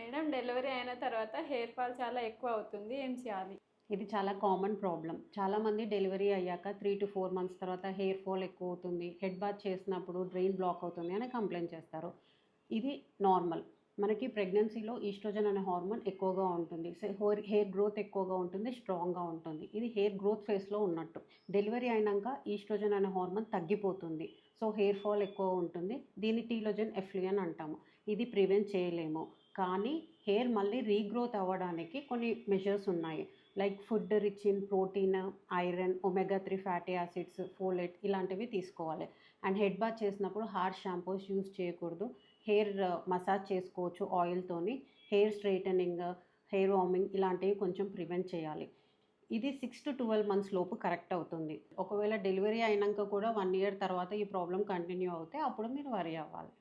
Madam delivery అయిన తర్వాత hair fall చాలా ఎక్కువ అవుతుంది, ఏం చేయాలి? ఇది చాలా కామన్ ప్రాబ్లం. చాలామంది డెలివరీ అయ్యాక 3-4 మంత్స్ తర్వాత హెయిర్ ఫాల్ ఎక్కువ అవుతుంది, హెడ్ బాత్ చేసినప్పుడు డ్రెయిన్ బ్లాక్ అవుతుంది అని కంప్లైంట్ చేస్తారు. ఇది నార్మల్. మనకి ప్రెగ్నెన్సీలో ఈస్ట్రోజన్ అనే హార్మోన్ ఎక్కువగా ఉంటుంది. హెయిర్ గ్రోత్ ఎక్కువగా ఉంటుంది, స్ట్రాంగ్గా ఉంటుంది. ఇది హెయిర్ గ్రోత్ ఫేస్లో ఉన్నట్టు. డెలివరీ అయినాక ఈస్ట్రోజన్ అనే హార్మోన్ తగ్గిపోతుంది. సో హెయిర్ ఫాల్ ఎక్కువ ఉంటుంది. దీన్ని టీలోజన్ ఎఫ్లియన్ అంటాము. ఇది ప్రివెంట్ చేయలేము. కానీ హెయిర్ మళ్ళీ రీగ్రోత్ అవ్వడానికి కొన్ని మెజర్స్ ఉన్నాయి. Like food rich in protein, iron, omega 3 fatty acids, folate ఇలాంటివి తీసుకోవాలి. అండ్ హెడ్ బాత్ చేసినప్పుడు హార్ష్ షాంపూస్ యూజ్ చేయకూడదు. హెయిర్ మసాజ్ చేసుకోవచ్చు ఆయిల్తోని. హెయిర్ స్ట్రైటనింగ్, హెయిర్ వార్మింగ్ ఇలాంటివి కొంచెం ప్రివెంట్ చేయాలి. ఇది 6-12 మంత్స్ లోపు కరెక్ట్ అవుతుంది. ఒకవేళ డెలివరీ అయినాక కూడా 1 ఇయర్ తర్వాత ఈ ప్రాబ్లం కంటిన్యూ అవుతే అప్పుడు మీరు వరీ అవ్వాలి.